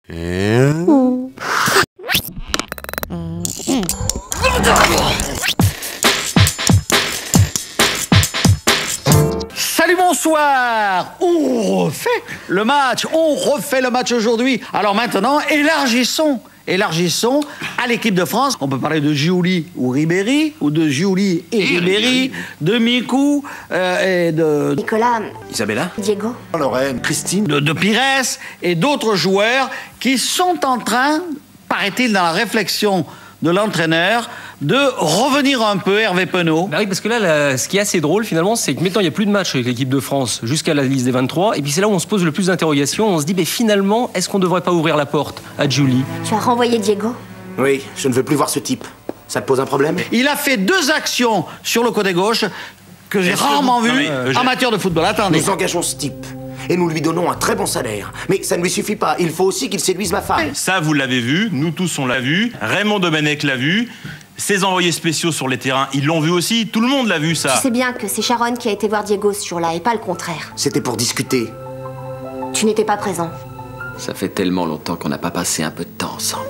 Salut, bonsoir. On refait le match. On refait le match aujourd'hui. Alors maintenant, élargissons à l'équipe de France. On peut parler de Giuli ou Ribéry, ou de Giuli et Ribéry, de Mikou et de... Nicolas. Isabella. Diego. Lorraine. Christine. de Pires et d'autres joueurs qui sont en train, paraît-il dans la réflexion de l'entraîneur, de revenir un peu, Hervé Penaud. Bah oui, parce que là, ce qui est assez drôle finalement, c'est que maintenant il n'y a plus de match avec l'équipe de France jusqu'à la liste des 23, et puis c'est là où on se pose le plus d'interrogations. On se dit, mais finalement, est-ce qu'on ne devrait pas ouvrir la porte à Giuli? Tu as renvoyé Diego? Oui, je ne veux plus voir ce type. Ça te pose un problème? Il a fait 2 actions sur le côté gauche que j'ai rarement vues en matière de football. Attendez. Nous engageons ce type et nous lui donnons un très bon salaire. Mais ça ne lui suffit pas, il faut aussi qu'il séduise ma femme. Ça, vous l'avez vu, nous tous on l'a vu, Raymond Domenech l'a vu, ses envoyés spéciaux sur les terrains, ils l'ont vu aussi, tout le monde l'a vu ça. Tu sais bien que c'est Sharon qui a été voir Diego ce jour-là et pas le contraire. C'était pour discuter. Tu n'étais pas présent. Ça fait tellement longtemps qu'on n'a pas passé un peu de temps ensemble.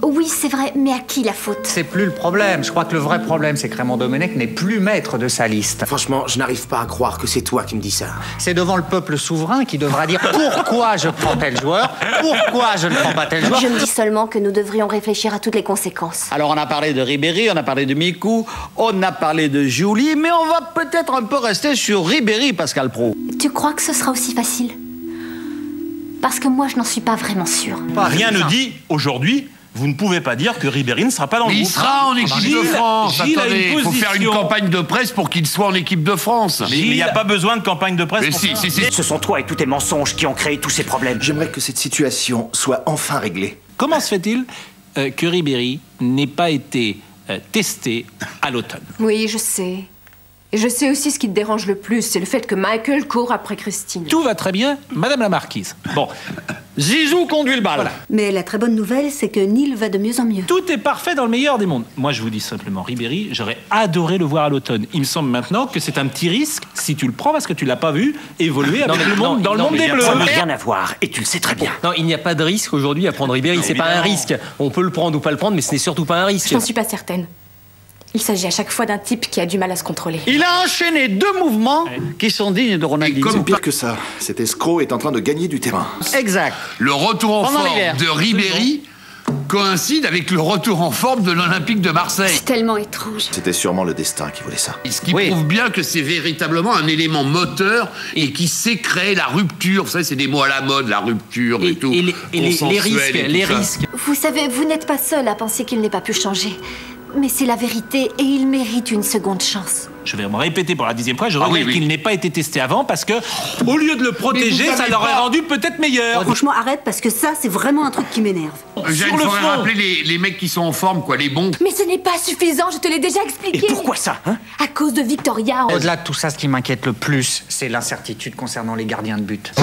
Oui, c'est vrai, mais à qui la faute? C'est plus le problème. Je crois que le vrai problème, c'est que Raymond Domenech n'est plus maître de sa liste. Franchement, je n'arrive pas à croire que c'est toi qui me dis ça. C'est devant le peuple souverain qui devra dire pourquoi je prends tel joueur, pourquoi je ne prends pas tel joueur. Je me dis seulement que nous devrions réfléchir à toutes les conséquences. Alors on a parlé de Ribéry, on a parlé de Mikou, on a parlé de Giuli, mais on va peut-être un peu rester sur Ribéry, Pascal Praud. Tu crois que ce sera aussi facile? Parce que moi, je n'en suis pas vraiment sûre. Rien ne dit, aujourd'hui, vous ne pouvez pas dire que Ribéry ne sera pas dans le groupe. Il sera en équipe de France. Attendez, il faut faire une campagne de presse pour qu'il soit en équipe de France. Mais il n'y a pas besoin de campagne de presse Mais pour si, ça. si, si. Ce sont toi et tous tes mensonges qui ont créé tous ces problèmes. J'aimerais que cette situation soit enfin réglée. Comment se fait-il que Ribéry n'ait pas été testé à l'automne? Oui, je sais. Et je sais aussi ce qui te dérange le plus, c'est le fait que Michael court après Christine. Tout va très bien, Madame la Marquise. Bon, Zizou conduit le bal. Voilà. Mais la très bonne nouvelle, c'est que Neil va de mieux en mieux. tout est parfait dans le meilleur des mondes. Moi, je vous dis simplement, Ribéry, j'aurais adoré le voir à l'automne. Il me semble maintenant que c'est un petit risque, si tu le prends, parce que tu l'as pas vu évoluer avec le monde, dans le monde des Bleus. Ça n'a rien à voir, et tu le sais très bien. Non, il n'y a pas de risque aujourd'hui à prendre Ribéry, c'est pas un risque. On peut le prendre ou pas le prendre, mais ce n'est surtout pas un risque. Je n'en suis pas certaine. Il s'agit à chaque fois d'un type qui a du mal à se contrôler. Il a enchaîné 2 mouvements qui sont dignes de Ronaldinho. C'est pire que ça. Cet escroc est en train de gagner du terrain. Exact. Le retour en Pendant forme l'hiver. de Ribéry coïncide avec le retour en forme de l'Olympique de Marseille. C'est tellement étrange. C'était sûrement le destin qui voulait ça. Ce qui Oui. prouve bien que c'est véritablement un élément moteur et qui sait créer la rupture. Vous savez, c'est des mots à la mode, la rupture et tout. Et les consensuel risques, et tout les ça. risques. Vous savez, vous n'êtes pas seul à penser qu'il n'ait pas pu changer. Mais c'est la vérité et il mérite une seconde chance. Je vais me répéter pour la 10e fois, je Ah regrette oui, oui. qu'il n'ait pas été testé avant, parce que, au lieu de le protéger, Mais vous ça savez l'aurait pas. rendu peut-être meilleur. Franchement, arrête, parce que ça, c'est vraiment un truc qui m'énerve. Il Sur le faudrait fond. rappeler les mecs qui sont en forme, quoi, les bons. Mais ce n'est pas suffisant, je te l'ai déjà expliqué. Et pourquoi ça, hein? À cause de Victoria. Au-delà de tout ça, ce qui m'inquiète le plus, c'est l'incertitude concernant les gardiens de but.